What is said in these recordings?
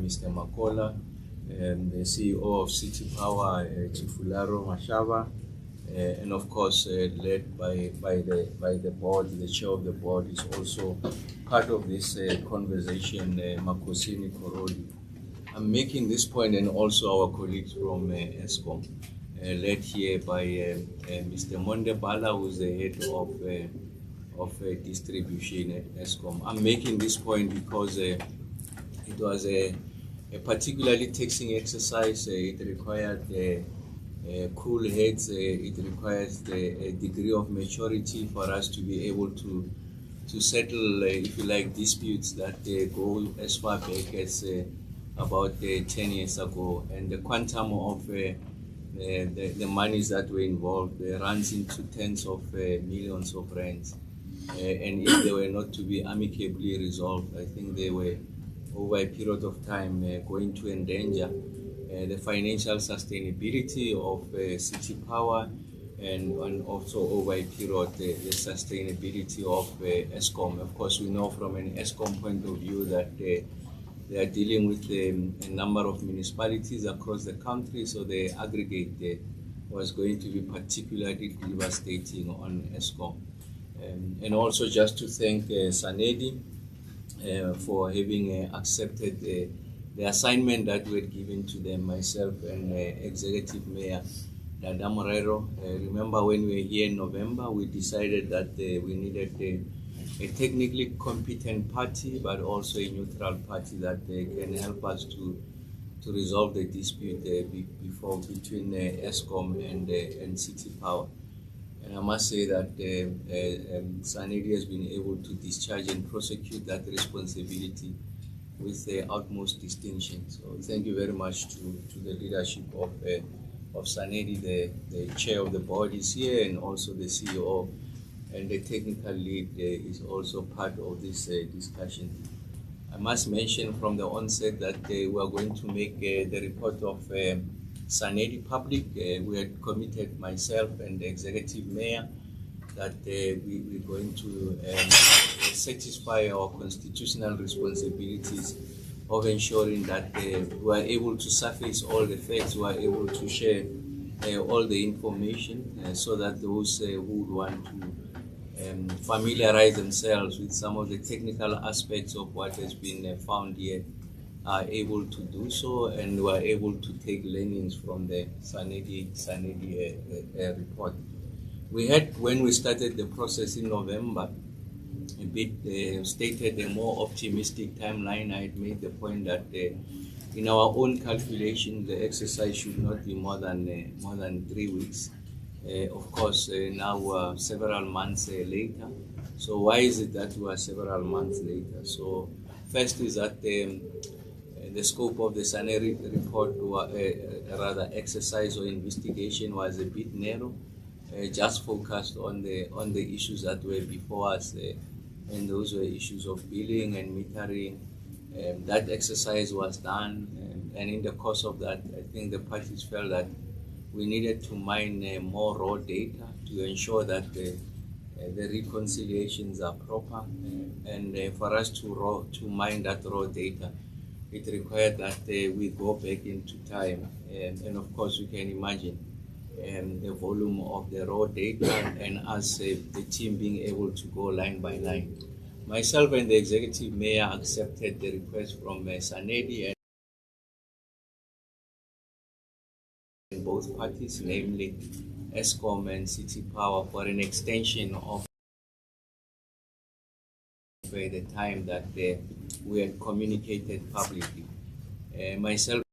Mr. Makola, the CEO of City Power, Chifularo Mashaba, and of course led by the board. The chair of the board is also part of this conversation, Makosini Korodi. I'm making this point, and also our colleagues from Eskom, led here by Mr. Monde Bala, who is the head of distribution at Eskom. I'm making this point because it was a particularly taxing exercise. It required cool heads. It requires a degree of maturity for us to be able to settle, if you like, disputes that go as far back as about 10 years ago. And the quantum of the monies that were involved runs into tens of millions of rands. And if they were not to be amicably resolved, I think they were, over a period of time, going to endanger the financial sustainability of City Power, and also over a period the sustainability of Eskom. Of course, we know from an Eskom point of view that they are dealing with a number of municipalities across the country, so the aggregate was going to be particularly devastating on Eskom. And also just to thank Sanedi for having accepted the assignment that we had given to them, myself and Executive Mayor Dada Morero. Remember when we were here in November, we decided that we needed a technically competent party, but also a neutral party that can help us to resolve the dispute between Eskom and City Power. And I must say that Sanedi has been able to discharge and prosecute that responsibility with the utmost distinction. So thank you very much to the leadership of Sanedi. The chair of the board is here, and also the CEO, and the technical lead is also part of this discussion. I must mention from the onset that we are going to make the report of Sanedi public. We had committed, myself and the executive mayor, that we're going to satisfy our constitutional responsibilities of ensuring that we are able to surface all the facts, we are able to share all the information, so that those who would want to familiarize themselves with some of the technical aspects of what has been found here are able to do so, and we are able to take learnings from the Sanedi report. We had, when we started the process in November, a bit stated a more optimistic timeline. I had made the point that in our own calculation, the exercise should not be more than 3 weeks. Of course, now we're several months later. So why is it that we are several months later? So first is that the scope of the Sanedi report, rather exercise or investigation, was a bit narrow, just focused on the issues that were before us, and those were issues of billing and metering. That exercise was done, and in the course of that, I think the parties felt that we needed to mine more raw data to ensure that the reconciliations are proper, and for us to mine that raw data, it required that we go back into time, and of course you can imagine the volume of the raw data, and us the team being able to go line by line. Myself and the executive mayor accepted the request from Sanedi and both parties, namely Eskom and City Power, for an extension of the time that we had communicated publicly. Myself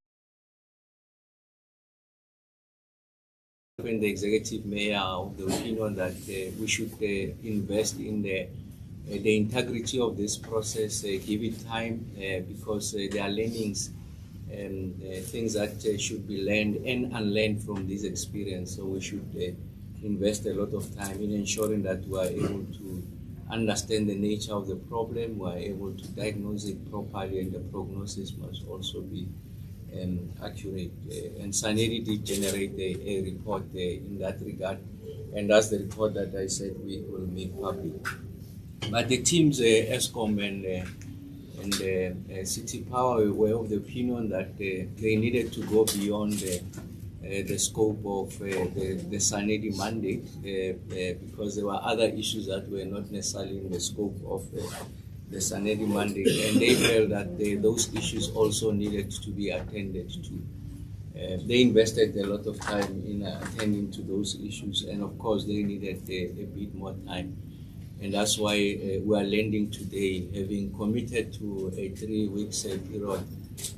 and the executive mayor are of the opinion that we should invest in the integrity of this process, give it time, because there are learnings and things that should be learned and unlearned from this experience. So we should invest a lot of time in ensuring that we are able to understand the nature of the problem, we are able to diagnose it properly, and the prognosis must also be accurate. And Sanedi did generate a report in that regard, and that's the report that I said we will make public. But the teams, Eskom and and City Power were of the opinion that they needed to go beyond the scope of the Sanedi mandate because there were other issues that were not necessarily in the scope of the Sanedi mandate, and they felt that those issues also needed to be attended to. They invested a lot of time in attending to those issues, and of course they needed a bit more time. And that's why we are landing today, having committed to a 3 weeks period,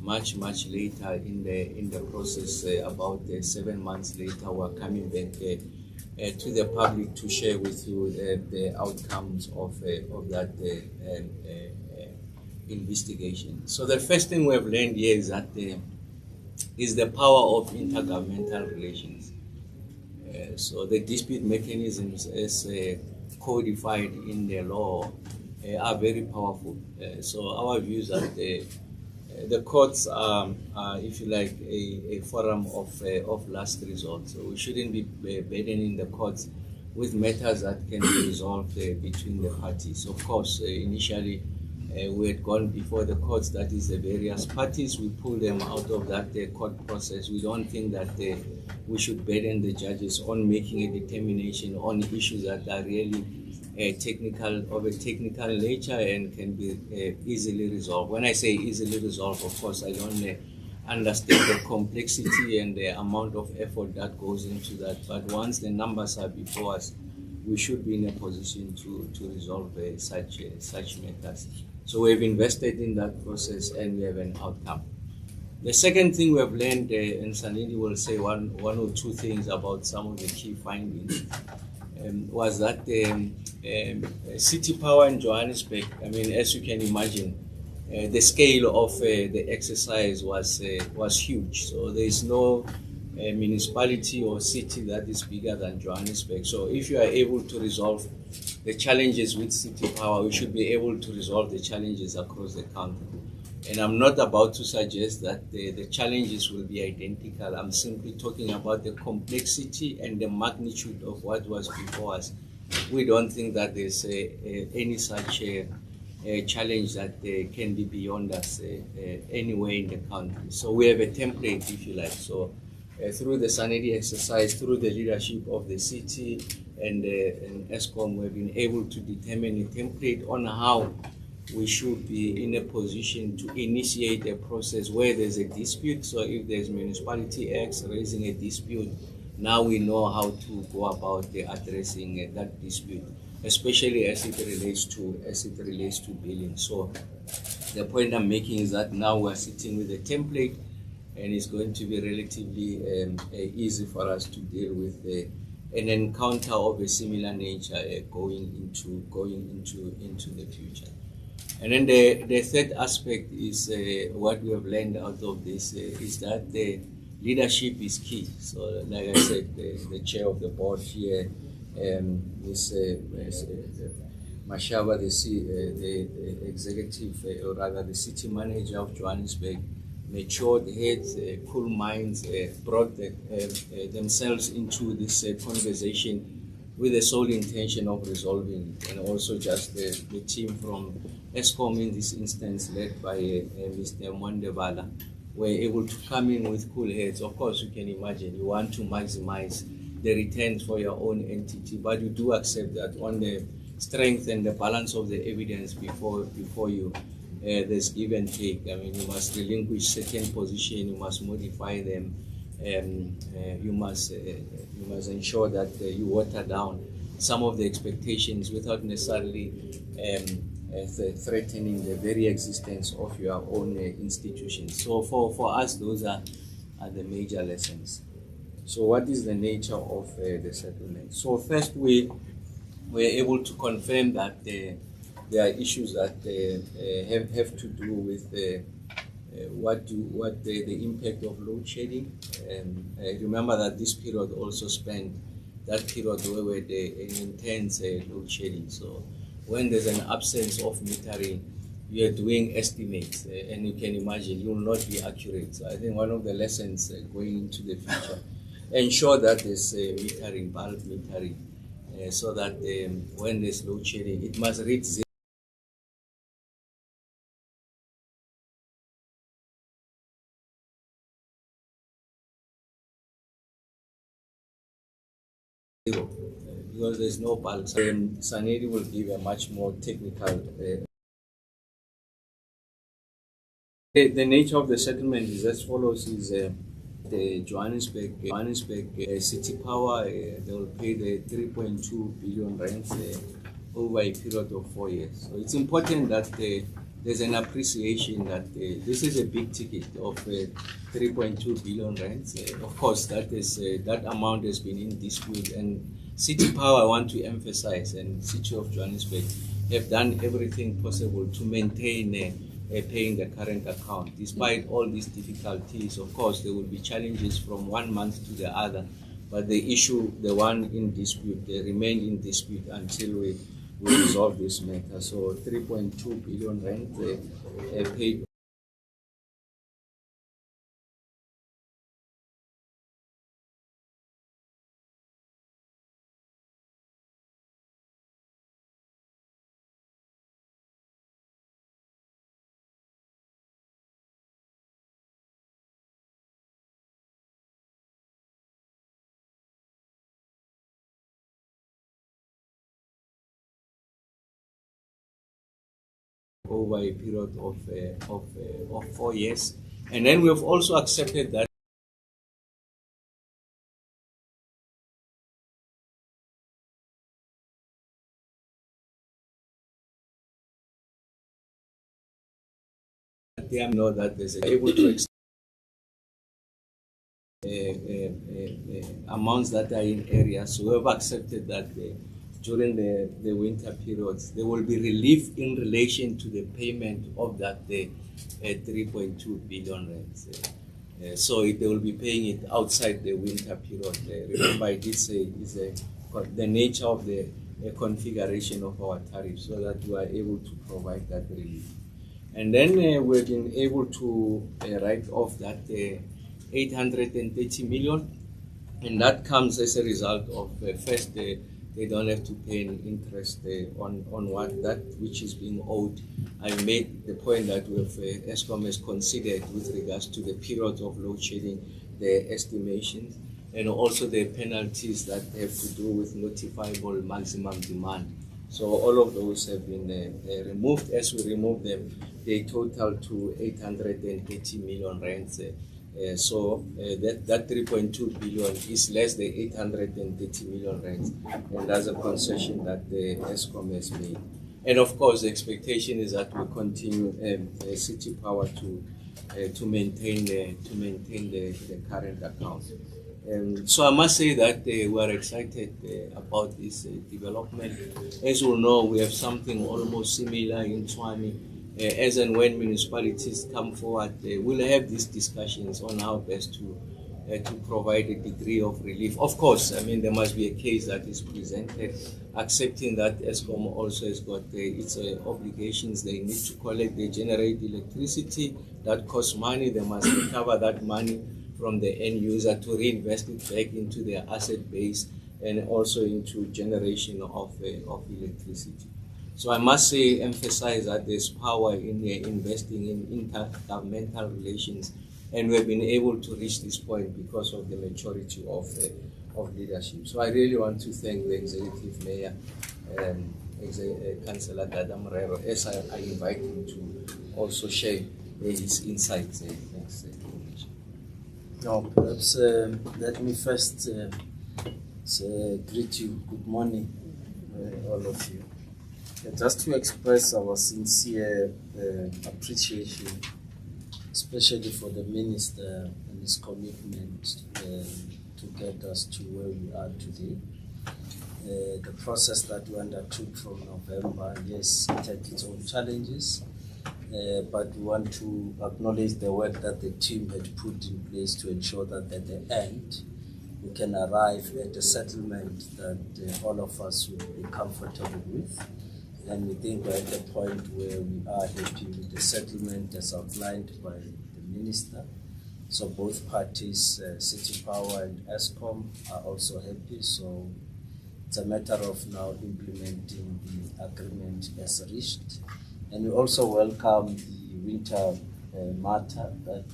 much later in the process. About 7 months later, we're coming back to the public to share with you the outcomes of that investigation. So the first thing we've learned here is that is the power of intergovernmental relations. So the dispute mechanisms as codified in the law are very powerful. So our view is that the courts are, if you like, a forum of last resort. So we shouldn't be burdening the courts with matters that can be resolved between the parties. Of course, initially we had gone before the courts, that is the various parties. We pulled them out of that court process. We don't think that we should burden the judges on making a determination on issues that are really of a technical nature and can be easily resolved. When I say easily resolved, of course, I don't understand the complexity and the amount of effort that goes into that. But once the numbers are before us, we should be in a position to resolve such matters. So we've invested in that process and we have an outcome. The second thing we have learned, and Sanidi will say one or two things about some of the key findings, was that City Power in Johannesburg, I mean, as you can imagine, the scale of the exercise was huge. So there is no municipality or city that is bigger than Johannesburg. So if you are able to resolve the challenges with City Power, we should be able to resolve the challenges across the country. And I'm not about to suggest that the challenges will be identical. I'm simply talking about the complexity and the magnitude of what was before us. We don't think that there's any such challenge that can be beyond us anywhere in the country. So we have a template, if you like. So through the Sanedi exercise, through the leadership of the city and Eskom, we've been able to determine a template on how we should be in a position to initiate a process where there's a dispute. So if there's municipality X raising a dispute, now we know how to go about addressing that dispute, especially as it relates to billing. So the point I'm making is that now we're sitting with a template, and it's going to be relatively easy for us to deal with an encounter of a similar nature going into the future. And then the third aspect is what we have learned out of this is that the leadership is key. So like I said, the chair of the board here, Ms. Mashaba, the executive, or rather the city manager of Johannesburg, matured heads, cool minds, brought themselves into this conversation with the sole intention of resolving it. And also just the team from Eskom in this instance, led by Mr. Mwandebala, were able to come in with cool heads. Of course, you can imagine you want to maximize the returns for your own entity, but you do accept that on the strength and the balance of the evidence before you, there's give and take. I mean, you must relinquish certain position, you must modify them, you must ensure that you water down some of the expectations without necessarily threatening the very existence of your own institutions. So for us, those are the major lessons. So what is the nature of the settlement? So first, we were able to confirm that there are issues that have to do with the impact of load shedding. Remember that this period also spent that period where we had an intense load shedding. So when there's an absence of metering, you are doing estimates, and you can imagine you will not be accurate. So I think one of the lessons going into the future, ensure that there's metering, bulk metering, so that when there's load shedding, it must reach zero. because there's no bulk. Sanedi will give a much more technical. The nature of the settlement is as follows: is the Johannesburg City Power they will pay the 3.2 billion rands over a period of 4 years. So it's important that there's an appreciation that this is a big ticket of 3.2 billion rands. Of course, that amount has been in dispute, and City Power, I want to emphasize, and City of Johannesburg have done everything possible to maintain paying the current account. Despite all these difficulties, of course, there will be challenges from one month to the other, but the issue, the one in dispute, they remain in dispute until we resolve this matter. So 3.2 billion rand paid. Over a period of 4 years, and then we have also accepted that they know that there's able to amounts that are in areas. So we have accepted that during the winter periods, there will be relief in relation to the payment of that 3.2 billion rands. So they will be paying it outside the winter period. Remember, I did say is the nature of the configuration of our tariff, so that we are able to provide that relief. And then we've been able to write off that 830 million, and that comes as a result of first they don't have to pay any interest on what that which is being owed. I made the point that Eskom has considered with regards to the period of load shedding, the estimations, and also the penalties that have to do with notifiable maximum demand. So all of those have been removed. As we remove them, they total to 830 million rands. So that 3.2 billion is less than 830 million rands, and that's a concession that the Eskom has made. And of course, the expectation is that we continue City Power to maintain the current account. So I must say that we are excited about this development. As you know, we have something almost similar in Tshwane. As and when municipalities come forward, we'll have these discussions on how best to provide a degree of relief. Of course, I mean, there must be a case that is presented, accepting that Eskom also has got its obligations. They need to collect, they generate electricity, that costs money. They must recover that money from the end user to reinvest it back into their asset base and also into generation of electricity. So I must say, emphasize that there's power in investing in intergovernmental relations, and we've been able to reach this point because of the maturity of leadership. So I really want to thank the Executive Mayor, Councillor Dada Morero, as I invite him to also share his insights. Thanks. No, perhaps let me first greet you. Good morning, all of you. Just to express our sincere appreciation, especially for the Minister and his commitment to get us to where we are today. The process that we undertook from November, yes, it had its own challenges, but we want to acknowledge the work that the team had put in place to ensure that at the end we can arrive at a settlement that all of us will be comfortable with. And we think we're at the point where we are happy with the settlement as outlined by the Minister. So both parties, City Power and Eskom, are also happy. So it's a matter of now implementing the agreement as reached. And we also welcome the winter matter that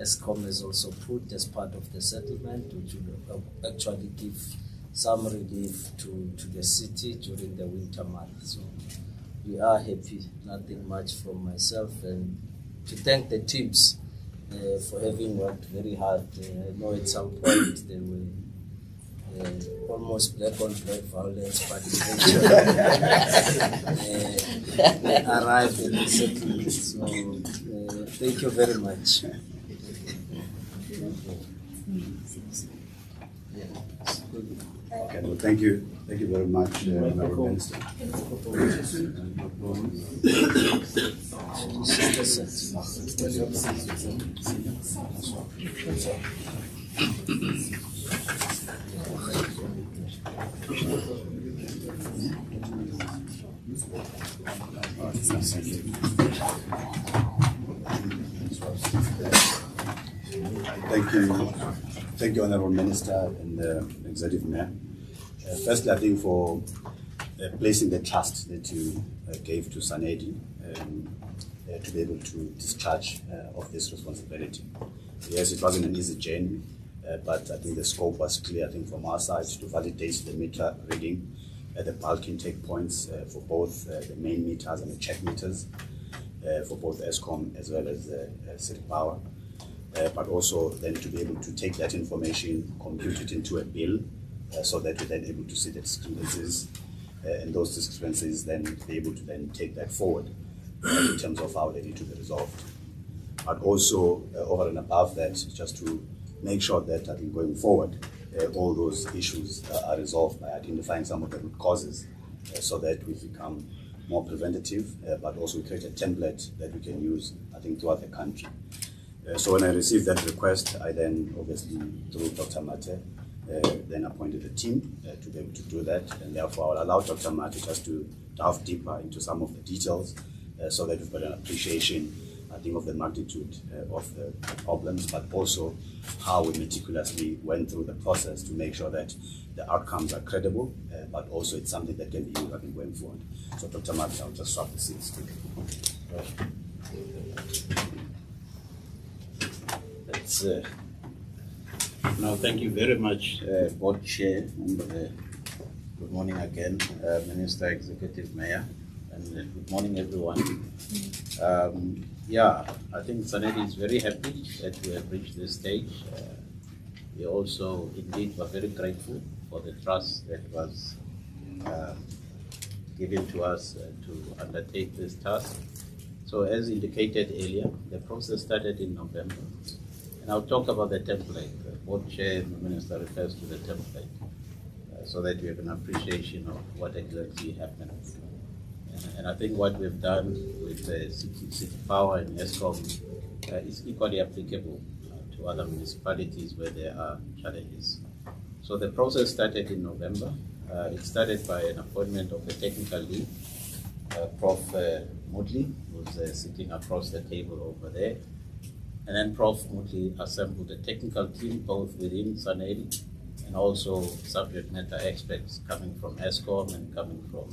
Eskom has also put as part of the settlement, which will actually give some relief to the city during the winter month. So we are happy, nothing much from myself, and to thank the teams for having worked very hard. I know at some point they were almost black on black violence, but eventually they arrived at the settlement. So thank you very much. Okay, well, thank you very much, Honourable Minister. Thank you, Honourable Minister and Executive Mayor. Firstly, I think for placing the trust that you gave to Sanedi to be able to discharge of this responsibility. Yes, it wasn't an easy journey, but I think the scope was clear, I think, from our side to validate the meter reading at the bulk intake points for both the main meters and the check meters for both Eskom as well as City Power. But also then to be able to take that information, compute it into a bill, so that we're then able to see the discrepancies, and those discrepancies then be able to then take that forward in terms of how they need to be resolved. But also over and above that, just to make sure that I think going forward, all those issues are resolved by identifying some of the root causes, so that we become more preventative, but also create a template that we can use, I think, throughout the country. So when I received that request, I then obviously, through Dr. Mate, then appointed a team to be able to do that, and therefore I'll allow Dr. Mate just to delve deeper into some of the details so that we've got an appreciation, I think, of the magnitude of the problems, but also how we meticulously went through the process to make sure that the outcomes are credible, but also it's something that can be used, I think, going forward. So Dr. Mate, I'll just swap the seats quickly. No, thank you very much, Board Chair, and good morning again, Minister, Executive Mayor, and good morning, everyone. Yeah, I think Sanedi is very happy that we have reached this stage. We also indeed were very grateful for the trust that was given to us to undertake this task. So as indicated earlier, the process started in November. And I'll talk about the template. The Board Chair and the Minister refers to the template so that we have an appreciation of what exactly happened. And I think what we've done with City Power and Eskom is equally applicable to other municipalities where there are challenges. So the process started in November. It started by an appointment of the technical lead, Prof. Mutli, who's sitting across the table over there. And then Prof. Mutli assembled a technical team both within Sanedi and also subject matter experts coming from Eskom and coming from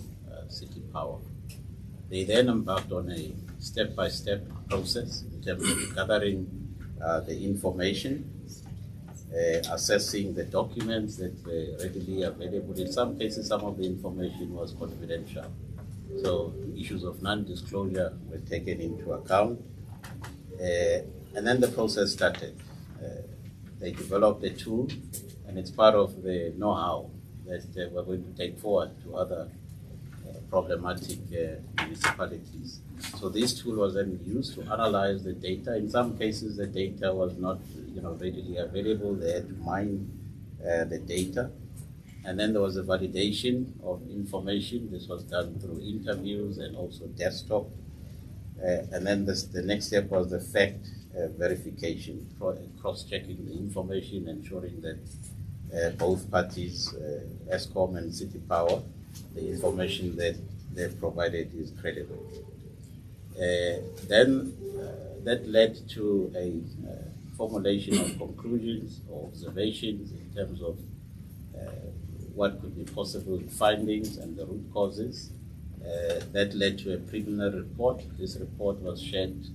City Power. They then embarked on a step-by-step process in terms of gathering the information, assessing the documents that were readily available. In some cases, some of the information was confidential. So issues of non-disclosure were taken into account. And then the process started. They developed a tool, and it's part of the know-how that we're going to take forward to other problematic municipalities. So this tool was then used to analyze the data. In some cases, the data was not, readily available. They had to mine the data, and then there was a validation of information. This was done through interviews and also desktop. And then the next step was the fact verification, cross-checking the information, ensuring that both parties, Eskom and City Power, the information that they've provided is credible. Then that led to a formulation of conclusions or observations in terms of what could be possible findings and the root causes. That led to a preliminary report. This report was shared to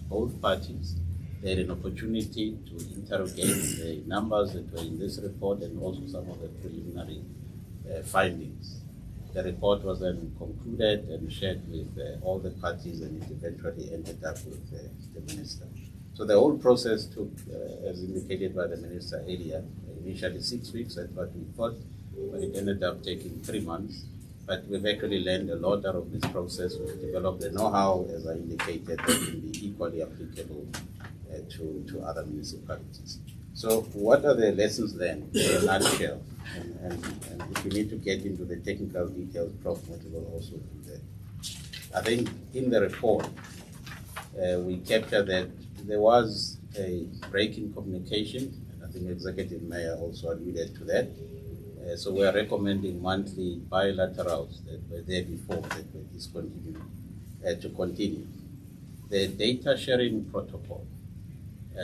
both parties, They had an opportunity to interrogate the numbers that were in this report and also some of the preliminary findings. The report was then concluded and shared with all the parties, and it eventually ended up with the minister. So the whole process took, as indicated by the minister earlier, initially 6 weeks, that's what we thought, but it ended up taking 3 months. But we've actually learned a lot out of this process. We've developed the know-how, as I indicated, that can be equally applicable to other municipalities. So what are the lessons then, in a nutshell? And if you need to get into the technical details, Prof. Motti will also do that. I think in the report, we capture that there was a break in communication, and I think Executive Mayor also alluded to that. So we are recommending monthly bilaterals that were there before, that were discontinued, to continue. The data sharing protocol,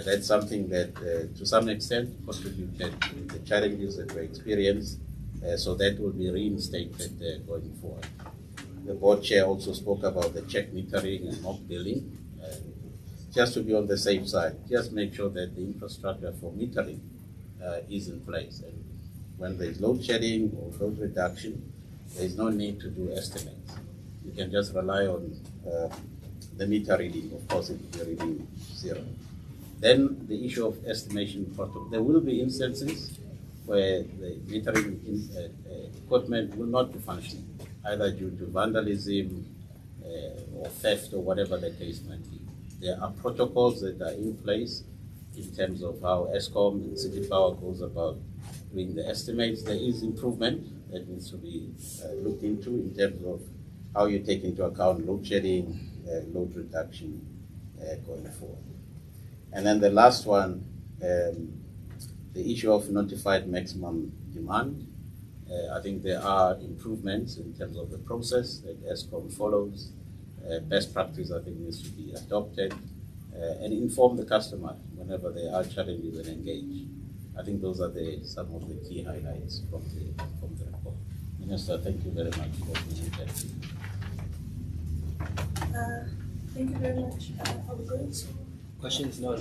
that's something that to some extent contributed to the challenges that were experienced, so that will be reinstated going forward. The board chair also spoke about the check metering and mock billing, just to be on the safe side. Just make sure that the infrastructure for metering is in place. And when there is load shedding or load reduction, there is no need to do estimates. You can just rely on the meter reading. Of course, it will be reading 0. Then the issue of estimation protocol. There will be instances where the metering equipment will not be functioning, either due to vandalism or theft or whatever the case might be. There are protocols that are in place in terms of how Eskom and City Power goes about doing the estimates. There is improvement that needs to be looked into in terms of how you take into account load shedding, load reduction going forward. And then the last one, the issue of notified maximum demand. I think there are improvements in terms of the process that Eskom follows. Best practice, I think, needs to be adopted, and inform the customer whenever there are challenges and engage. I think those are some of the key highlights from the report. Minister, thank you very much for being here. Thank you very much. Are we going to Questions? No.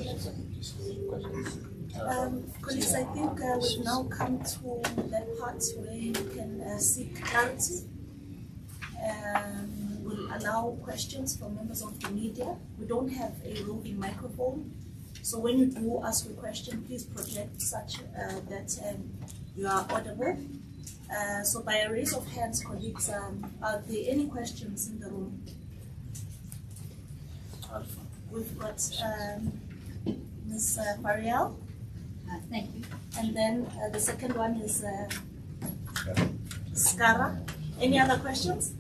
colleagues, I think we've now come to that part where you can seek clarity. We'll allow questions from members of the media. We don't have a roving microphone, so when you do ask a question, please project such that you are audible. So by a raise of hands, colleagues, are there any questions in the room? We've got Ms. Fariel. Thank you. And then the second one is Skara. Any other questions?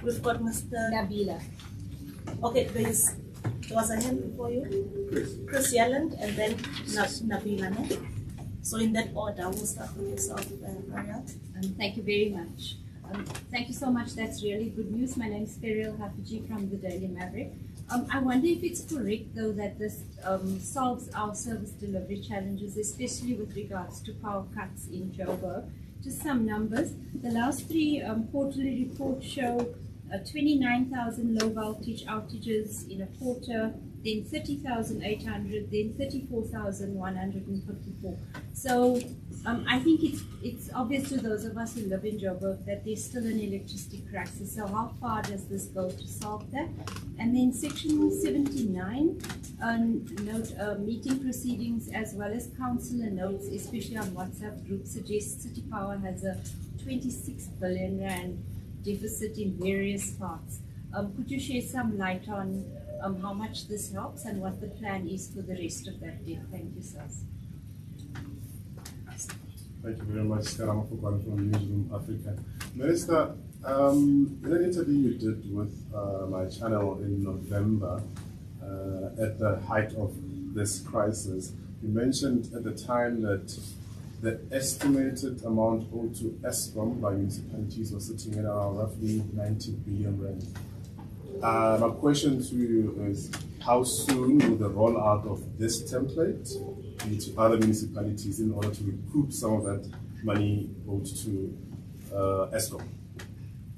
We've got Mr. Nabila. Okay, there was a hand before you. Chris Yelland, and then Nabila. Ne? So in that order, we'll start with yourself, Fariel. Thank you very much. Thank you so much. That's really good news. My name is Fariel Hafuji from the Daily Maverick. I wonder if it's correct, though, that this solves our service delivery challenges, especially with regards to power cuts in Joburg. Just some numbers. The last 3 quarterly reports show 29,000 low voltage outages in a quarter, then 30,800, then 34,154. So I think it's obvious to those of us who live in Joburg that there's still an electricity crisis. So how far does this go to solve that? And then section 79, note meeting proceedings as well as councillor notes, especially on WhatsApp group, suggests City Power has a 26 billion rand deficit in various parts. Could you shed some light on how much this helps and what the plan is for the rest of that debt? Thank you, sirs. Thank you very much, Skarama Fukwan from Newsroom Africa. Minister, in an interview you did with my channel in November, at the height of this crisis, you mentioned at the time that the estimated amount owed to Eskom by municipalities was sitting at around roughly 90 billion rand. My question to you is, how soon will the rollout of this template be to other municipalities in order to recoup some of that money owed to Eskom?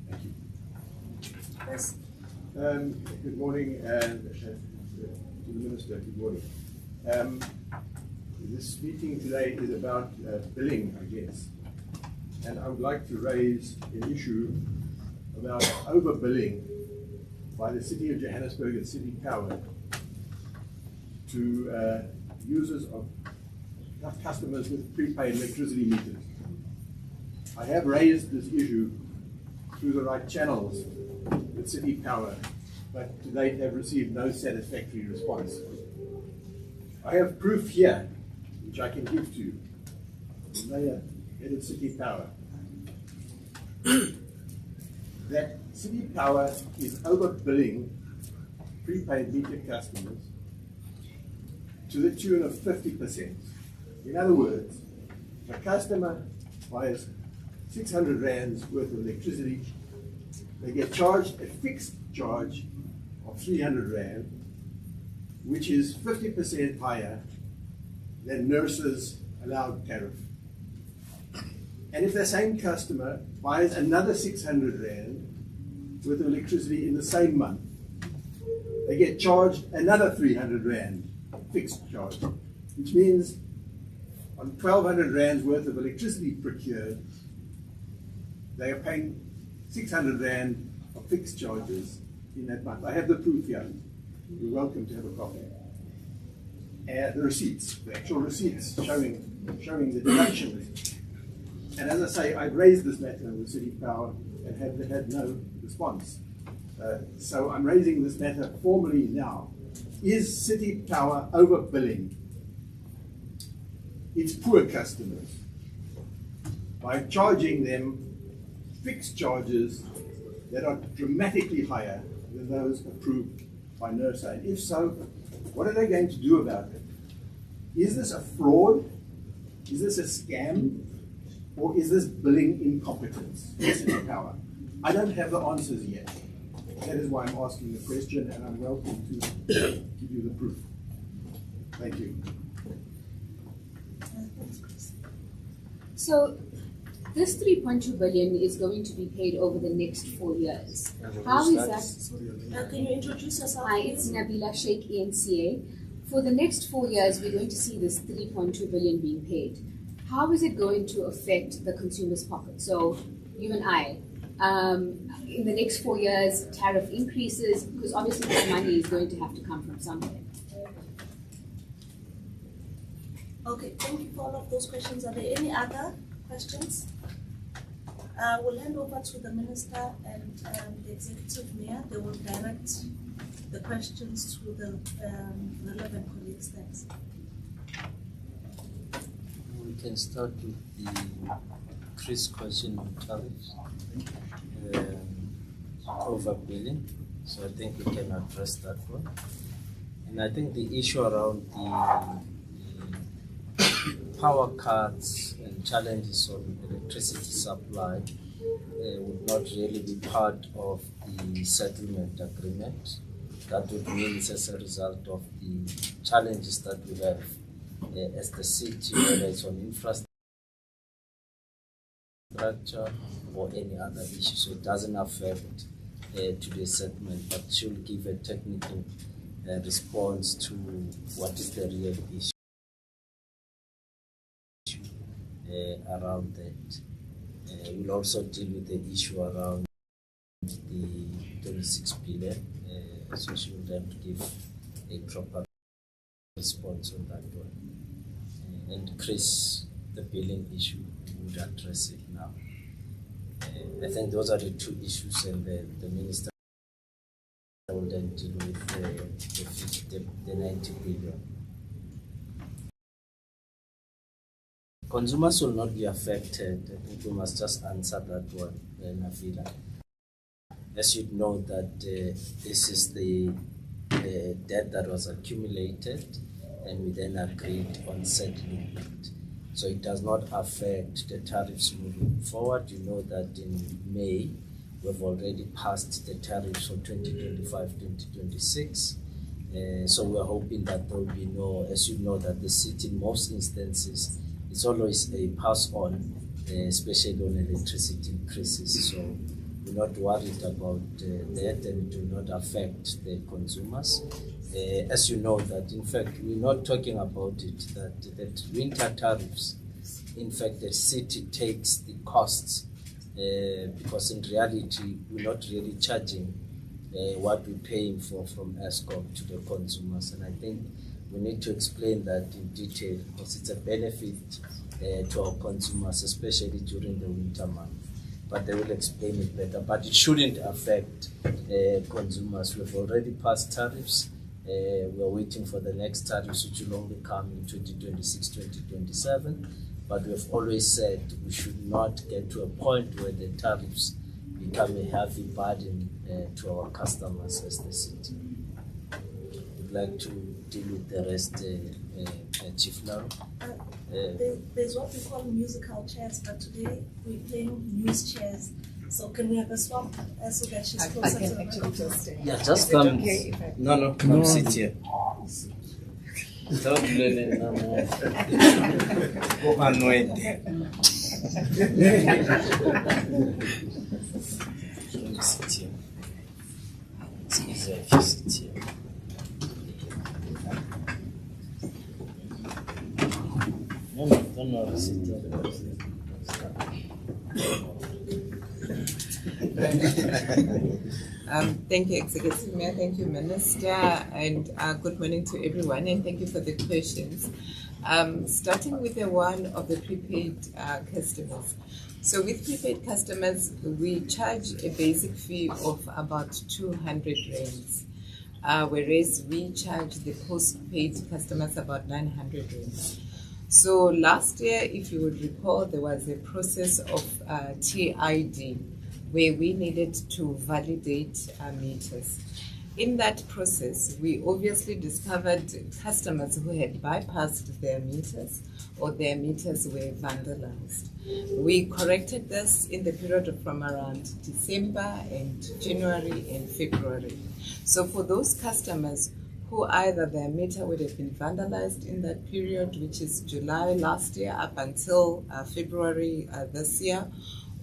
Thank you. Yes. Good morning, and to the Minister, good morning. This meeting today is about billing, I guess. And I would like to raise an issue about overbilling by the City of Johannesburg and City Power to users of customers with prepaid electricity meters. I have raised this issue through the right channels with City Power, but to date have received no satisfactory response. I have proof here, which I can give to you. The Mayor, head of City Power, that City Power is overbilling prepaid meter customers to the tune of 50%. In other words, if a customer buys 600 rands worth of electricity, they get charged a fixed charge of 300 rand, which is 50% higher than nurses' allowed tariff. And if the same customer buys another 600 rand worth of electricity in the same month, they get charged another 300 rand fixed charge, which means on 1,200 rands worth of electricity procured, they are paying 600 rand of fixed charges in that month. I have the proof here. You're welcome to have a copy. The receipts, the actual receipts showing the deductions. And as I say, I've raised this matter with City Power and have had no response. So I'm raising this matter formally now. Is City Power overbilling its poor customers by charging them fixed charges that are dramatically higher than those approved by NERSA? And if so, what are they going to do about it? Is this a fraud? Is this a scam? Or is this billing incompetence? City Power. I don't have the answers yet. That is why I'm asking the question, and I'm welcome to give you the proof. Thank you. So this 3.2 billion is going to be paid over the next 4 years. How is that? Can you introduce yourself? Hi, it's Nabila Sheikh, ENCA. For the next 4 years, we're going to see this 3.2 billion being paid. How is it going to affect the consumer's pocket? So you and I, in the next 4 years, tariff increases, because obviously this money is going to have to come from somewhere. Okay, thank you for all of those questions. Are there any other questions? We'll hand over to the Minister and the Executive Mayor. They will direct the questions to the relevant colleagues. Thanks. We can start with the Chris question on tariffs, overbilling. So I think we can address that one. And I think the issue around the power cuts and challenges on electricity supply would not really be part of the settlement agreement. That would mean it's as a result of the challenges that we have as the city, whether it's on infrastructure or any other issue. So it doesn't affect today's settlement, but should give a technical response to what is the real issue around that. We'll also deal with the issue around the 26 billion, so she will have to give a proper response on that one. And Chris, the billing issue, would address it now. I think those are the two issues, and the Minister will then deal with the 90 billion. Consumers will not be affected. I think we must just answer that one, Nafila. As you know that this is the debt that was accumulated, and we then agreed on settling it. So it does not affect the tariffs moving forward. You know that in May, we've already passed the tariffs for 2025-2026. So we're hoping that there will be no, as you know, that the city in most instances, it's always a pass on, especially on electricity increases. So we're not worried about that, and it will not affect the consumers. As you know, that in fact we're not talking about it, that winter tariffs, in fact the city takes the costs, because in reality we're not really charging what we're paying for from Eskom to the consumers. And I think we need to explain that in detail, because it's a benefit to our consumers, especially during the winter month. But they will explain it better. But it shouldn't affect consumers. We've already passed tariffs. We are waiting for the next tariffs, which will only come in 2026, 2027. But we've always said we should not get to a point where the tariffs become a heavy burden to our customers as the city. We'd like to deal with the rest, Chief Laro. There's what we call musical chairs, but today we're playing news chairs. So can we have a swap so that she's closer to the microphone? Yeah, just come. Okay, No, come sit here. Stop learning. Go annoyed. Sit here. It's easier if you sit here. No, don't sit here. Thank you, Executive Mayor. Thank you, Minister, and good morning to everyone. And thank you for the questions. Starting with the one of the prepaid customers. So with prepaid customers, we charge a basic fee of about 200 rands, whereas we charge the postpaid customers about 900 rands. So last year, if you would recall, there was a process of TID where we needed to validate our meters. In that process, we obviously discovered customers who had bypassed their meters or their meters were vandalized. We corrected this in the period of from around December and January and February. So for those customers who either their meter would have been vandalized in that period, which is July last year up until February this year,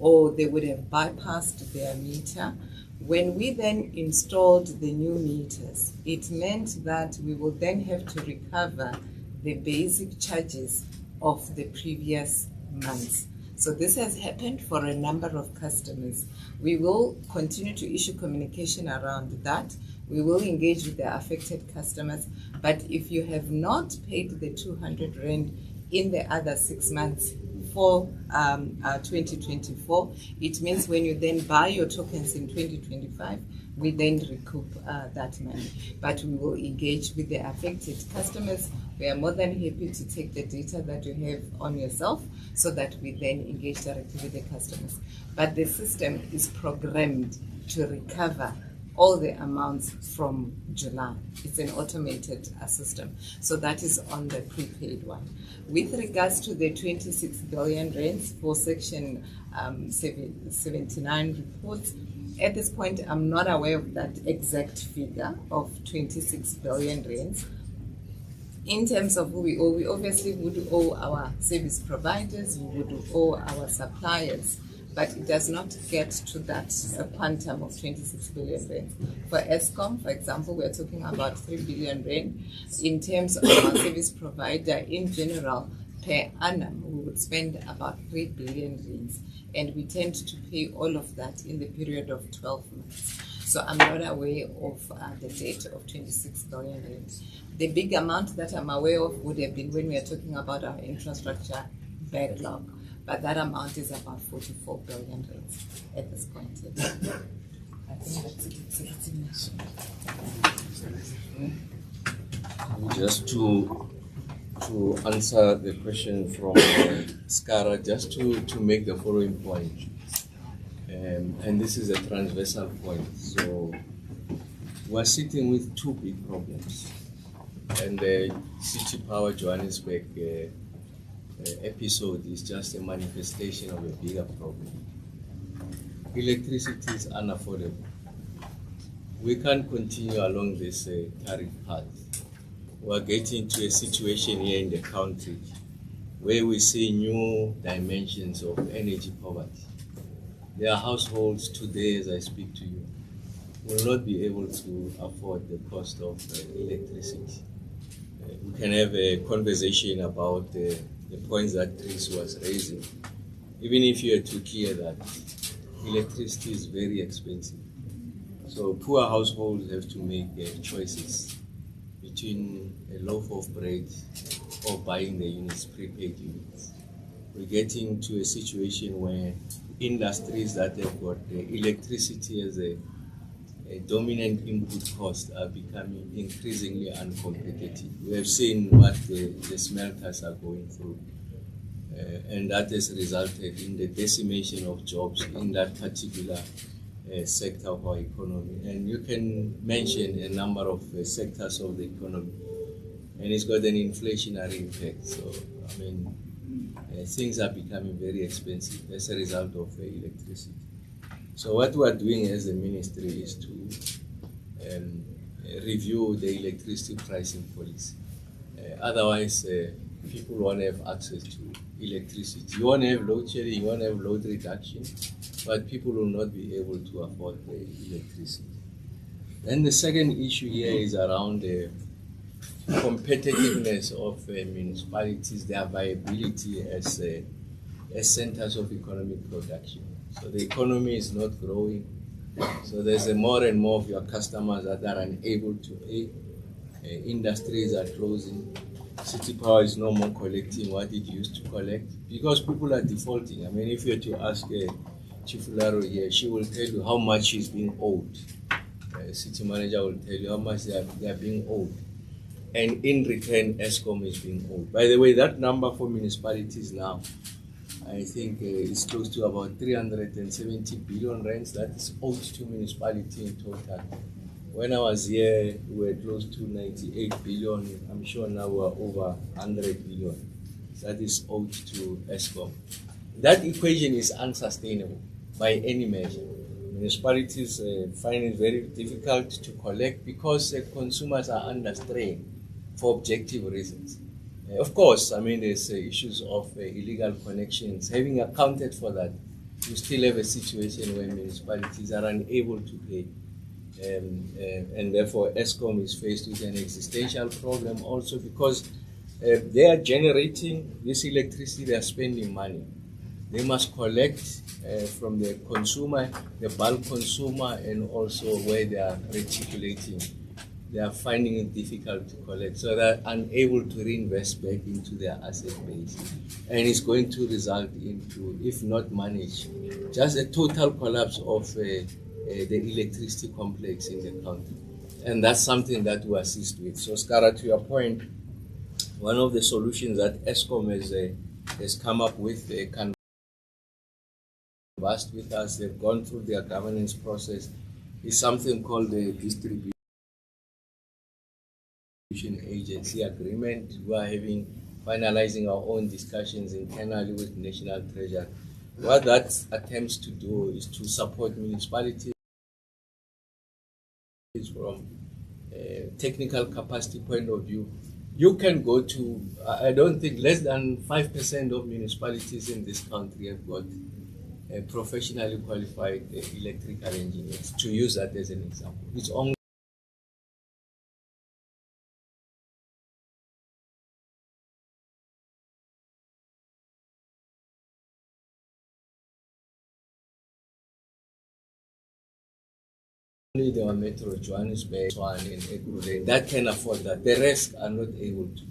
or they would have bypassed their meter. When we then installed the new meters, it meant that we will then have to recover the basic charges of the previous months. So this has happened for a number of customers. We will continue to issue communication around that. We will engage with the affected customers. But if you have not paid the 200 rand in the other 6 months for 2024, it means when you then buy your tokens in 2025, we then recoup that money. But we will engage with the affected customers. We are more than happy to take the data that you have on yourself so that we then engage directly with the customers. But the system is programmed to recover all the amounts from July. It's an automated system. So that is on the prepaid one. With regards to the 26 billion rands for Section 79 reports, at this point, I'm not aware of that exact figure of 26 billion rands. In terms of who we owe, we obviously would owe our service providers, we would owe our suppliers, but it does not get to that quantum of 26 billion rand. For Eskom, for example, we are talking about 3 billion rand. In terms of our service provider in general, per annum, we would spend about 3 billion rands, and we tend to pay all of that in the period of 12 months. So I'm not aware of the date of 26 billion rand. The big amount that I'm aware of would have been when we are talking about our infrastructure backlog. But that amount is about 44 billion rands at this point in time. I think that's it. Just to answer the question from Skara, just to make the following point, and this is a transversal point. So we're sitting with two big problems, and the City Power Johannesburg episode is just a manifestation of a bigger problem. Electricity is unaffordable. We can't continue along this tariff path. We're getting to a situation here in the country where we see new dimensions of energy poverty. there are households today, as I speak to you, will not be able to afford the cost of electricity. We can have a conversation about the points that Chris was raising. Even if you are to hear that electricity is very expensive. So poor households have to make choices between a loaf of bread or buying the units, prepaid units. We're getting to a situation where industries that have got the electricity as a dominant input cost are becoming increasingly uncompetitive. We have seen what the smelters are going through, and that has resulted in the decimation of jobs in that particular sector of our economy. And you can mention a number of sectors of the economy, and it's got an inflationary impact. So, I mean, things are becoming very expensive as a result of electricity. So what we are doing as a ministry is to review the electricity pricing policy. Otherwise, people won't have access to electricity. You won't have load shedding, you won't have load reduction, but people will not be able to afford the electricity. Then the second issue here is around the competitiveness of municipalities, their viability as centers of economic production. So the economy is not growing. So there's more and more of your customers that are unable to pay. Industries are closing. City Power is no more collecting what it used to collect because people are defaulting. I mean, if you were to ask Chief Fularo here, she will tell you how much is being owed. City manager will tell you how much they are being owed. And in return, Eskom is being owed. By the way, that number for municipalities now, I think it's close to about 370 billion rands that is owed to municipality in total. When I was here, we were close to 98 billion. I'm sure now we're over 100 billion. That is owed to Eskom. That equation is unsustainable by any measure. Municipalities find it very difficult to collect because consumers are under strain for objective reasons. Of course, I mean, there's issues of illegal connections. Having accounted for that, you still have a situation where municipalities are unable to pay. And therefore, Eskom is faced with an existential problem also because they are generating this electricity, they are spending money. They must collect from the consumer, the bulk consumer, and also where they are reticulating. They are finding it difficult to collect, so they're unable to reinvest back into their asset base. And it's going to result into, if not managed, just a total collapse of the electricity complex in the country. And that's something that we assist with. So, Skara, to your point, one of the solutions that Eskom has come up with, they canvassed with us, they've gone through their governance process, is something called the distribution agency agreement. We are finalizing our own discussions internally with National Treasury. What that attempts to do is to support municipalities from a technical capacity point of view. You can go to, I don't think less than 5% of municipalities in this country have got professionally qualified electrical engineers, to use that as an example. It's only the Metro Johannesburg one in Ekurhuleni that can afford that. The rest are not able to.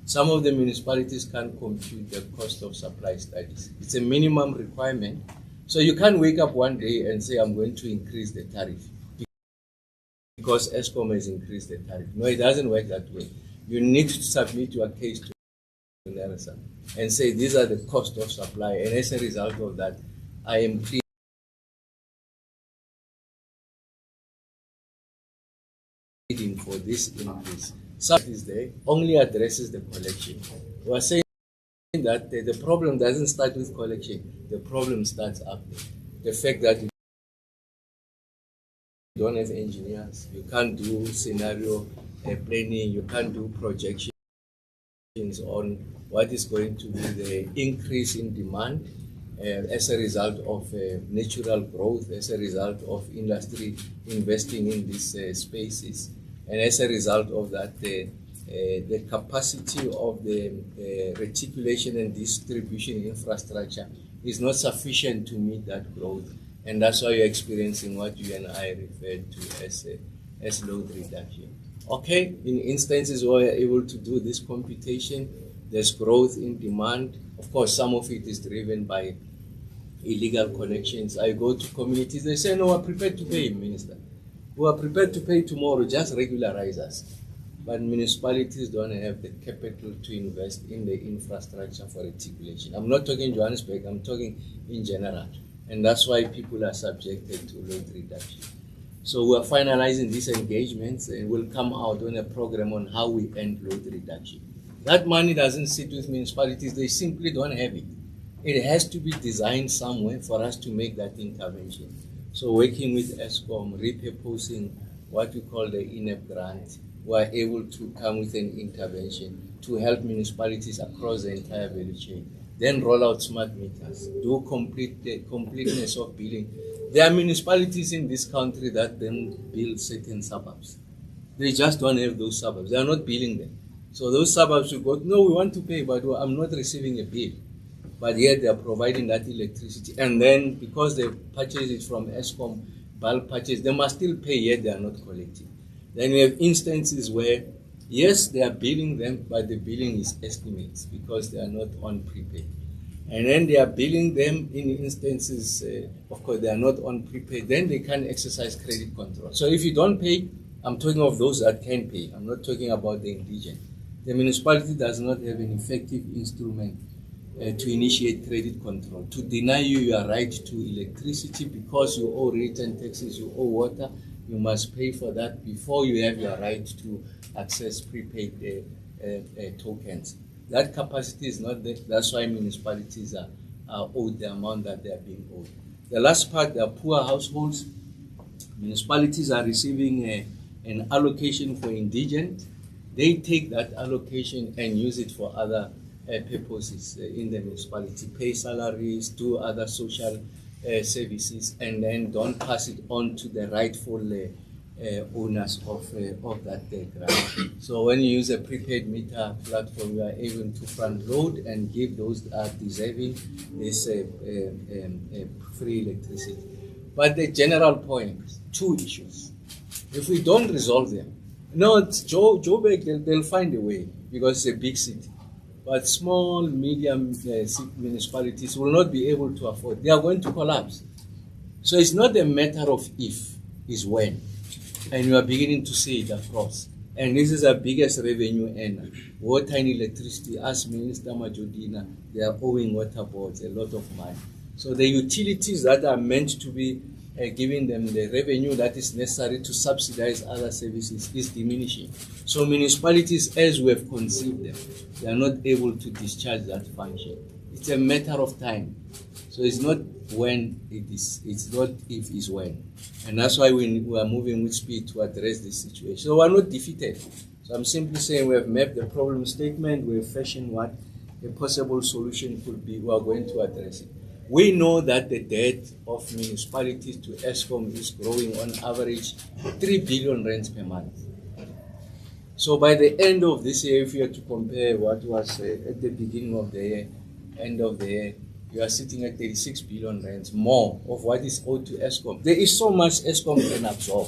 Some of the municipalities can't compute the cost of supply studies. It's a minimum requirement. So you can't wake up one day and say, I'm going to increase the tariff because Eskom has increased the tariff. No, it doesn't work that way. You need to submit your case to NERSA and say, these are the cost of supply. And as a result of that, I am pleading for this increase. Some is there, only addresses the collection. We are saying that the problem doesn't start with collection, the problem starts up there. The fact that you don't have engineers, you can't do scenario planning, you can't do projections on what is going to be the increase in demand as a result of natural growth, as a result of industry investing in these spaces, and as a result of that, the capacity of the reticulation and distribution infrastructure is not sufficient to meet that growth, and that's why you're experiencing what you and I referred to as load reduction. Okay, in instances where we're able to do this computation, there's growth in demand. Of course, some of it is driven by illegal connections. I go to communities, they say, no, we're prepared to pay, Minister. We are prepared to pay tomorrow, just regularize us. But municipalities don't have the capital to invest in the infrastructure for reticulation. I'm not talking Johannesburg, I'm talking in general. And that's why people are subjected to load reduction. So we're finalizing these engagements and we'll come out on a program on how we end load reduction. That money doesn't sit with municipalities, they simply don't have it. It has to be designed somewhere for us to make that intervention. So working with Eskom, repurposing what we call the INEP grant, we're able to come with an intervention to help municipalities across the entire value chain. Then roll out smart meters, do completeness of billing. There are municipalities in this country that then build certain suburbs. They just don't have those suburbs. They are not billing them. So those suburbs will go, no, we want to pay, but I'm not receiving a bill. But yet they are providing that electricity. And then because they purchase it from Eskom, bulk purchase, they must still pay, yet they are not collecting. Then we have instances where, yes, they are billing them, but the billing is estimates because they are not on prepaid. And then they are billing them in instances, of course, they are not on prepaid, then they can't exercise credit control. So if you don't pay, I'm talking of those that can pay. I'm not talking about the indigent. The municipality does not have an effective instrument to initiate credit control, to deny you your right to electricity because you owe rate and taxes, you owe water, you must pay for that before you have your right to access prepaid tokens. That capacity is not there. That's why municipalities are owed the amount that they are being owed. The last part, the poor households. Municipalities are receiving an allocation for indigent. They take that allocation and use it for other purposes in the municipality, pay salaries, do other social services, and then don't pass it on to the rightful owners of that grant. So when you use a prepaid meter platform, you are able to front load and give those that are deserving this free electricity. But the general point, two issues. If we don't resolve them, no, it's Joburg, they'll find a way because it's a big city. But small, medium municipalities will not be able to afford. They are going to collapse. So it's not a matter of if, it's when. And you are beginning to see it across. And this is our biggest revenue earner. Water and electricity, as Minister Majodina, they are owing water boards a lot of money. So the utilities that are meant to be giving them the revenue that is necessary to subsidize other services is diminishing. So municipalities, as we have conceived them, they are not able to discharge that function. It's a matter of time. So it's not when it is, it's not if, it's when. And that's why we are moving with speed to address this situation. So we're not defeated. So I'm simply saying we have mapped the problem statement, we have fashioned what a possible solution could be, we are going to address it. We know that the debt of municipalities to Eskom is growing on average 3 billion rands per month. So by the end of this year, if you have to compare what was at the beginning of the year, end of the year, you are sitting at 36 billion rands more of what is owed to Eskom. There is so much Eskom can absorb.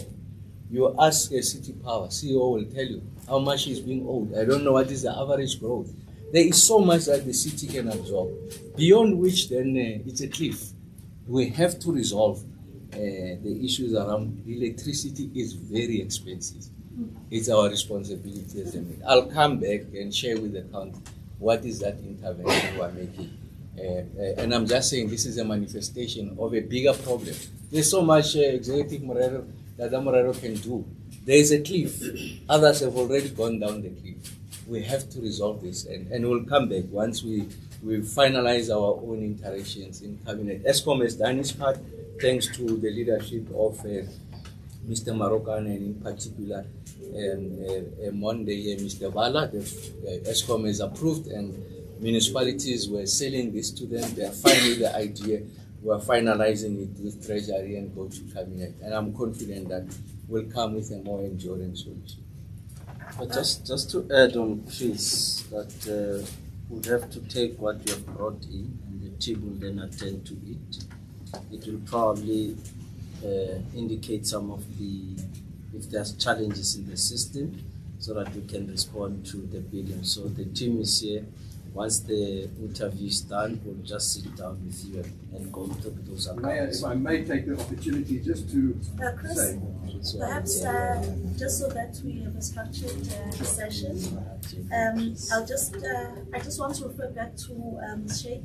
You ask a city power, CEO will tell you how much is being owed. I don't know what is the average growth. There is so much that the city can absorb, beyond which then it's a cliff. We have to resolve the issues around electricity is very expensive. It's our responsibility as a minister. I'll come back and share with the county what is that intervention we're making. And I'm just saying this is a manifestation of a bigger problem. There's so much Executive Morero that Morero can do. There is a cliff. Others have already gone down the cliff. We have to resolve this, and we'll come back once we finalize our own interactions in cabinet. Eskom has done its part, thanks to the leadership of Mr. Marokan and in particular Monday Mr. Bala. Eskom is approved, and municipalities were selling this to them. They are fine with the idea. We are finalizing it with Treasury and go to Cabinet. And I'm confident that we'll come with a more enduring solution. But just to add on Chris, that we'll have to take what you have brought in and the team will then attend to it. It will probably indicate some of if there's challenges in the system so that we can respond to the billion. So the team is here. Once the interview is done, we'll just sit down with you and go through those accounts. If I may take the opportunity just to Chris, say. perhaps just so that we have a structured session, I just want to refer back to Sheikh.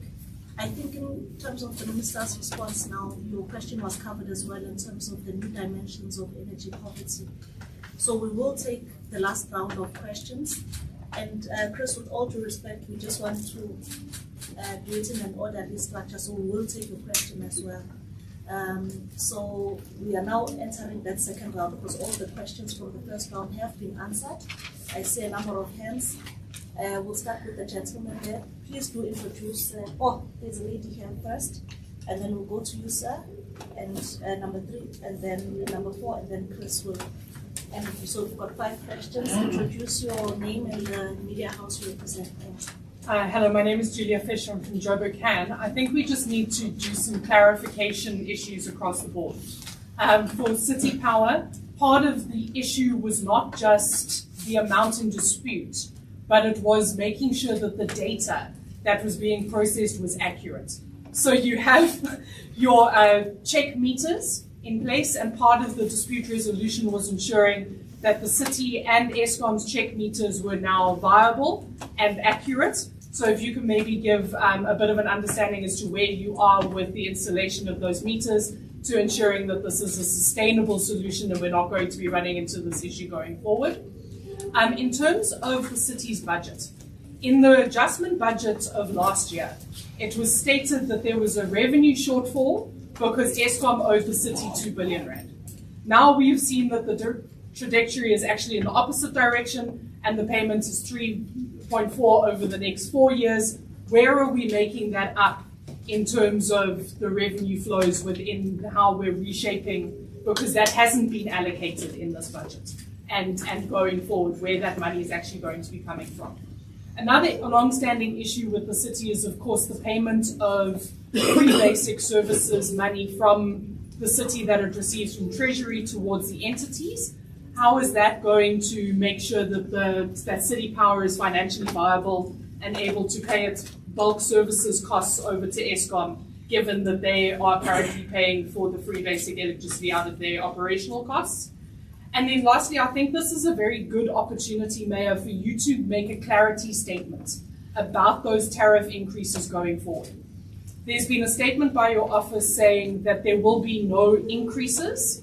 I think in terms of the Minister's response now, your question was covered as well in terms of the new dimensions of energy poverty. So we will take the last round of questions. And Chris, with all due respect, we just want to do it in an orderly structure, so we will take your question as well. So we are now entering that second round because all the questions from the first round have been answered. I see a number of hands. We'll start with the gentleman there. Please do introduce, there's a lady here first, and then we'll go to you, sir, and number 3, and then number 4, and then Chris will. And so we've got 5 questions. Introduce your name and the media house you represent. Hello, my name is Julia Fisher. I'm from Joburg, Can. I think we just need to do some clarification issues across the board. For City Power, part of the issue was not just the amount in dispute, but it was making sure that the data that was being processed was accurate. So you have your check meters in place, and part of the dispute resolution was ensuring that the city and Eskom's check meters were now viable and accurate. So if you can maybe give a bit of an understanding as to where you are with the installation of those meters to ensuring that this is a sustainable solution and we're not going to be running into this issue going forward. In terms of the city's budget, in the adjustment budget of last year, it was stated that there was a revenue shortfall because Eskom owed the city 2 billion rand. Now we've seen that the trajectory is actually in the opposite direction and the payment is 3.4 over the next 4 years. Where are we making that up in terms of the revenue flows within how we're reshaping, because that hasn't been allocated in this budget, and going forward where that money is actually going to be coming from. Another long-standing issue with the city is, of course, the payment of pre-basic services money from the city that it receives from Treasury towards the entities. How is that going to make sure that that City Power is financially viable and able to pay its bulk services costs over to Eskom, given that they are currently paying for the free basic electricity out of their operational costs? And then lastly, I think this is a very good opportunity, Mayor, for you to make a clarity statement about those tariff increases going forward. There's been a statement by your office saying that there will be no increases,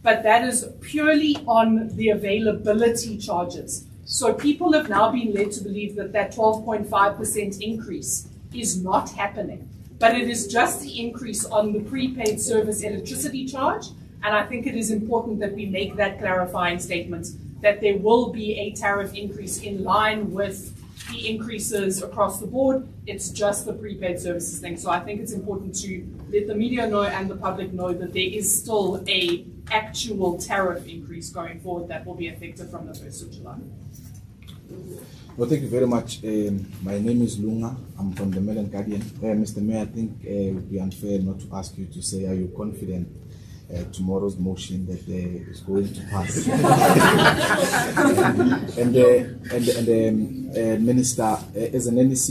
but that is purely on the availability charges. So people have now been led to believe that that 12.5% increase is not happening, but it is just the increase on the prepaid service electricity charge. And I think it is important that we make that clarifying statement that there will be a tariff increase in line with the increases across the board. It's just the prepaid services thing. So I think it's important to let the media know and the public know that there is still a actual tariff increase going forward that will be effective from the 1st of July. Well, thank you very much. My name is Lunga. I'm from the Mail and Guardian. Mr. Mayor, I think it would be unfair not to ask you to say, are you confident tomorrow's motion that is going to pass? and Minister, as an NEC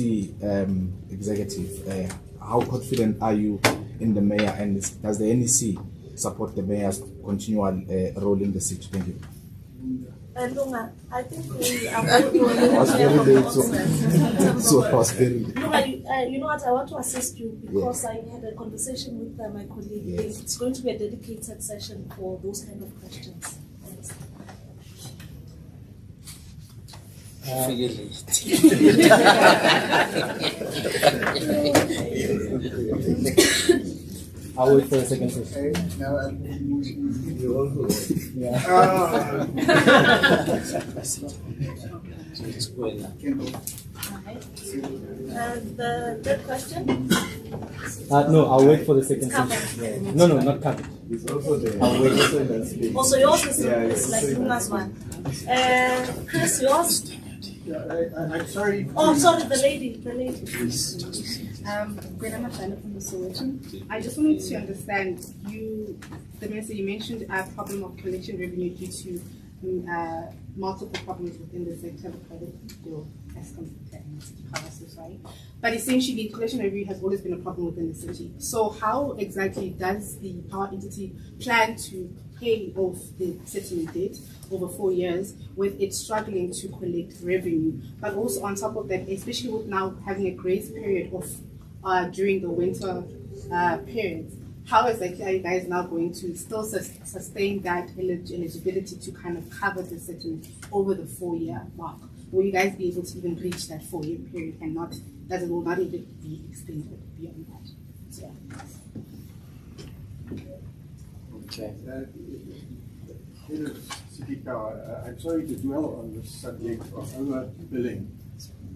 executive, how confident are you in the mayor, and does the NEC support the mayor's continual role in the city? Thank you. Lunga, I think we are I was very late, so I was very late. Lunga, you know what, I want to assist you because I had a conversation with my colleague. Yes. It's going to be a dedicated session for those kind of questions. I'll wait for a second session. The third question? No, I'll wait for the second Covered. session. No, not covered. It's also there. I'll wait. Also, yours is like Luna's one. Chris, yours? I'm sorry. Oh, sorry, the lady. Gwena Mashana from the Sowetan. I just wanted to understand, the minister, you mentioned a problem of collection revenue due to multiple problems within the sector, your Eskom and City Power, sorry. But essentially, collection revenue has always been a problem within the city. So how exactly does the power entity plan to pay off the settlement debt over 4 years with it struggling to collect revenue? But also on top of that, especially with now having a grace period of during the winter periods, how exactly are you guys now going to still sustain that eligibility to kind of cover the settlement over the 4-year mark? Will you guys be able to even reach that 4-year period and it will not even be extended beyond that? So, Okay. Head of City Power, I'm sorry to dwell on the subject of overbilling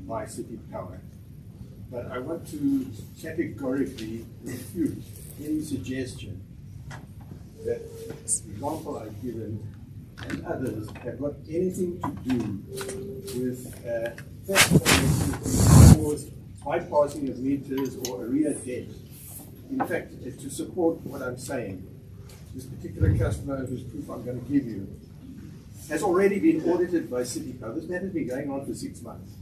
by City Power, but I want to categorically refute any suggestion that the example I've given and others have got anything to do with bypassing of meters or arrear debt. In fact, to support what I'm saying, this particular customer whose proof I'm going to give you has already been audited by City Power. This matter has been going on for 6 months.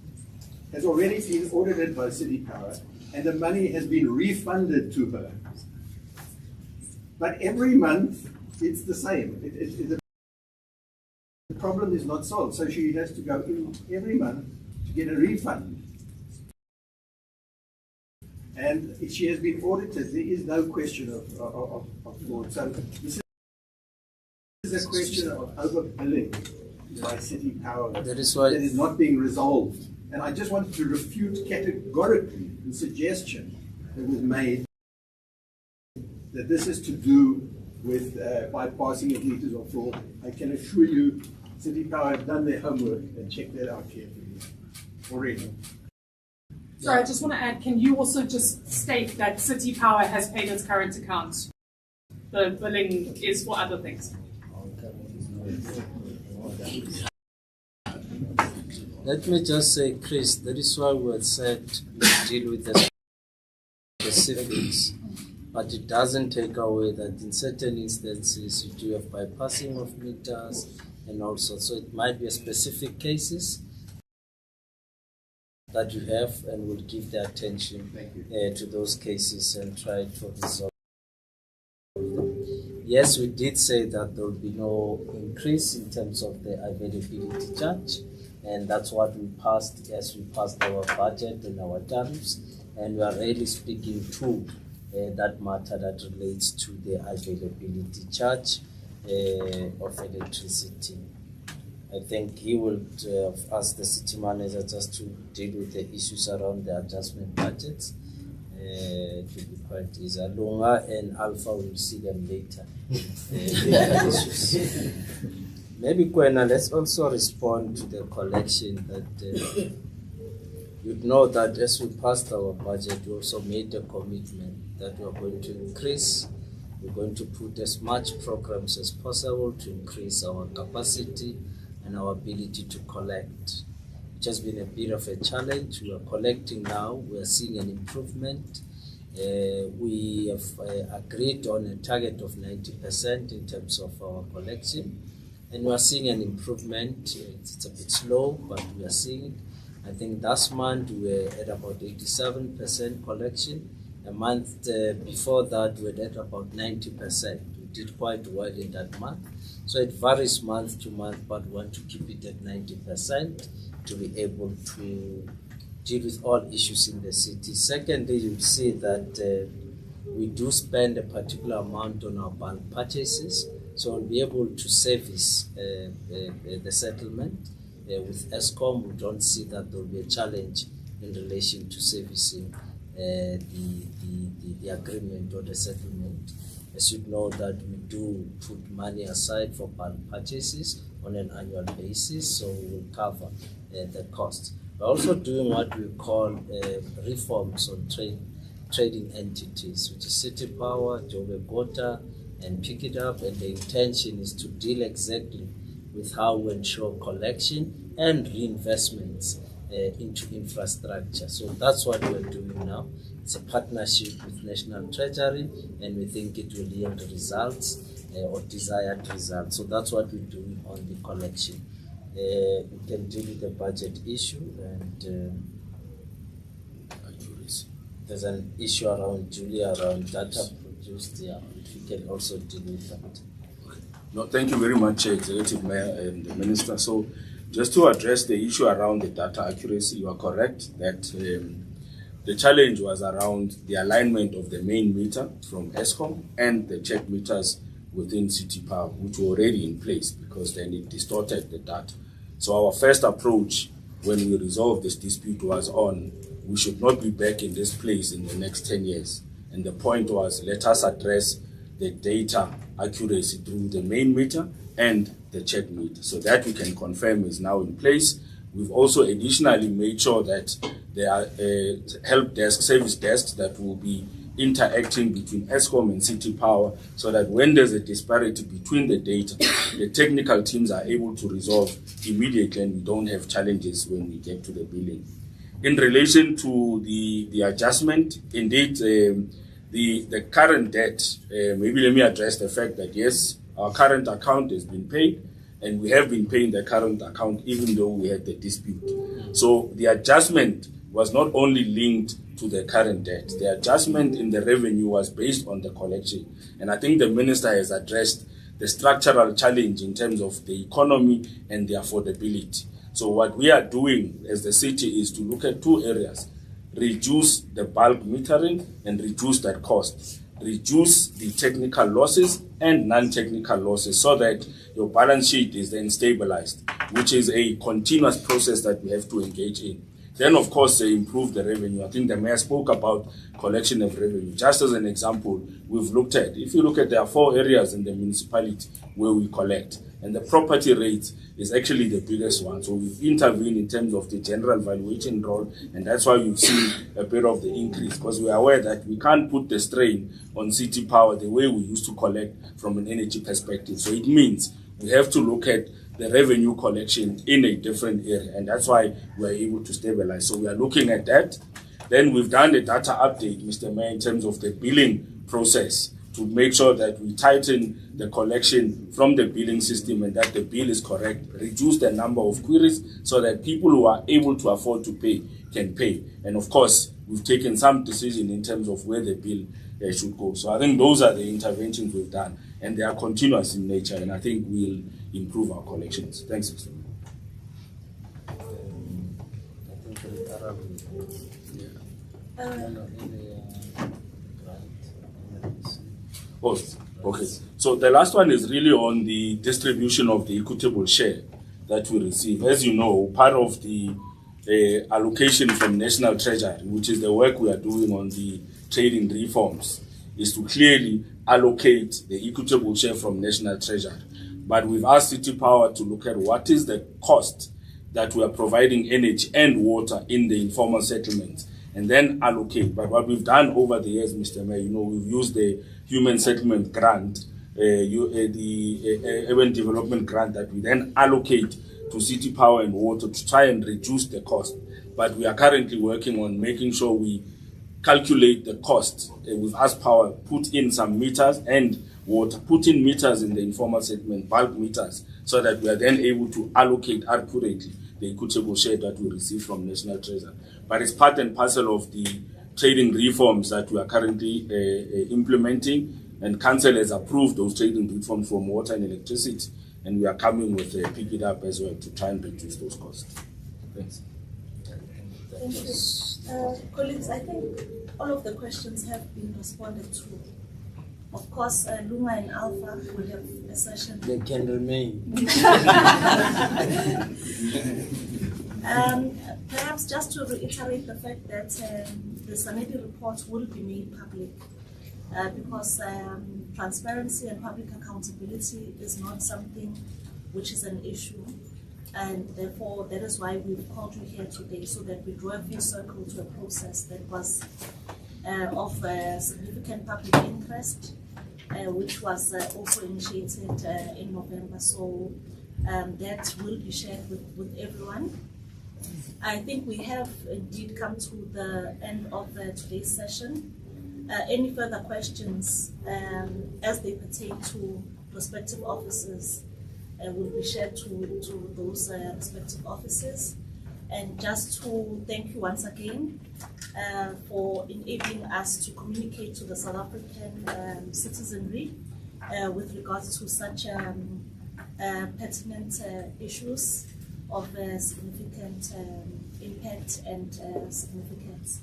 Has already been audited by City Power, and the money has been refunded to her. But every month, it's the same. The problem is not solved, so she has to go in every month to get a refund. And she has been audited. There is no question of fraud. So this is a question of overbilling by City Power that is not being resolved. And I just wanted to refute categorically the suggestion that was made that this is to do with bypassing of meters or fraud. I can assure you, City Power have done their homework and checked that out carefully already. Sorry, I just want to add, can you also just state that City Power has paid its current account? The billing is for other things. Let me just say, Chris, that is why we had said we deal with the specifics, but it doesn't take away that in certain instances you do have bypassing of meters and also, so it might be a specific cases that you have, and we'll give the attention to those cases and try to resolve them. Yes, we did say that there will be no increase in terms of the availability charge, and that's what we passed as we passed our budget and our tariffs, and we are really speaking to that matter that relates to the availability charge of electricity. I think he will ask the city manager just to deal with the issues around the adjustment budgets. To be quite easy. Lunga and Alpha will see them later. Issues. Maybe Kwena, let's also respond to the collection that you'd know that as we passed our budget, we also made a commitment that we are going to increase. We're going to put as much programs as possible to increase our capacity and our ability to collect. It has been a bit of a challenge. We are collecting now. We are seeing an improvement. We have agreed on a target of 90% in terms of our collection. And we are seeing an improvement. It's a bit slow, but we are seeing it. I think last month we were at about 87% collection. A month before that we were at about 90%. We did quite well in that month. So it varies month to month, but we want to keep it at 90% to be able to deal with all issues in the city. Secondly, you'll see that we do spend a particular amount on our bulk purchases, so we'll be able to service the settlement. With Eskom, we don't see that there will be a challenge in relation to servicing the agreement or the settlement. As you know that we do put money aside for bulk purchases on an annual basis, so we will cover the costs. We're also doing what we call reforms on trading entities, which is City Power, Joburg Water, and Pick It Up. And the intention is to deal exactly with how we ensure collection and reinvestments into infrastructure. So that's what we're doing now. It's a partnership with National Treasury, and we think it will yield results or desired results. So that's what we're doing on the collection. We can deal with the budget issue, and there's an issue around Julia around data produced. Yeah, we can also deal with that. No, thank you very much, Executive Mayor and the Minister. So, just to address the issue around the data accuracy, you are correct that the challenge was around the alignment of the main meter from Eskom and the check meters within City Power, which were already in place, because then it distorted the data. So our first approach when we resolved this dispute was on, we should not be back in this place in the next 10 years. And the point was, let us address the data accuracy through the main meter and the check meter. So that we can confirm is now in place. We've also additionally made sure that there are help desk, service desks that will be interacting between Eskom and City Power, so that when there's a disparity between the data, the technical teams are able to resolve immediately and we don't have challenges when we get to the billing. In relation to the adjustment, indeed, the current debt, maybe let me address the fact that yes, our current account has been paid, and we have been paying the current account even though we had the dispute. So the adjustment was not only linked to the current debt. The adjustment in the revenue was based on the collection. And I think the Minister has addressed the structural challenge in terms of the economy and the affordability. So what we are doing as the city is to look at two areas: reduce the bulk metering and reduce that cost. Reduce the technical losses and non-technical losses, so that your balance sheet is then stabilized, which is a continuous process that we have to engage in. Then, of course, improve the revenue. I think the Mayor spoke about collection of revenue. Just as an example, we've looked at, if you look at, there are 4 areas in the municipality where we collect, and the property rate is actually the biggest one. So we've intervened in terms of the general valuation role, and that's why you've seen a bit of the increase, because we are aware that we can't put the strain on City Power the way we used to collect from an energy perspective. So it means we have to look at the revenue collection in a different area, and that's why we're able to stabilize. So we are looking at that. Then we've done a data update, Mr. Mayor, in terms of the billing process, to make sure that we tighten the collection from the billing system and that the bill is correct, reduce the number of queries so that people who are able to afford to pay can pay. And of course, we've taken some decision in terms of where the bill should go. So I think those are the interventions we've done, and they are continuous in nature, and I think we'll improve our collections. Thanks, Mr. Mayor. Oh, okay. So the last one is really on the distribution of the equitable share that we receive. As you know, part of the allocation from National Treasury, which is the work we are doing on the trading reforms, is to clearly allocate the equitable share from National Treasury. But we've asked City Power to look at what is the cost that we are providing energy and water in the informal settlements, and then allocate. But what we've done over the years, Mr. Mayor, we've used the Human Settlement Grant, the Urban Development Grant, that we then allocate to City Power and Water to try and reduce the cost. But we are currently working on making sure we calculate the cost. We've asked Power put in some meters and Water put in meters in the informal settlement, bulk meters, so that we are then able to allocate accurately the equitable share that we receive from National Treasury. But it's part and parcel of the trading reforms that we are currently implementing, and Council has approved those trading reforms from water and electricity, and we are coming with Pick It Up as well to try and reduce those costs. Thanks. Thank you. Colleagues, I think all of the questions have been responded to. Of course, Luma and Alpha will have a session. They can remain. Perhaps just to reiterate the fact that the Sanedi report will be made public, because transparency and public accountability is not something which is an issue. And therefore, that is why we've called you here today, so that we draw a full circle to a process that was of significant public interest, which was also initiated in November. So that will be shared with everyone. I think we have indeed come to the end of today's session. Any further questions as they pertain to prospective officers will be shared to those respective offices. And just to thank you once again for enabling us to communicate to the South African citizenry with regards to such pertinent issues of significant impact and significance.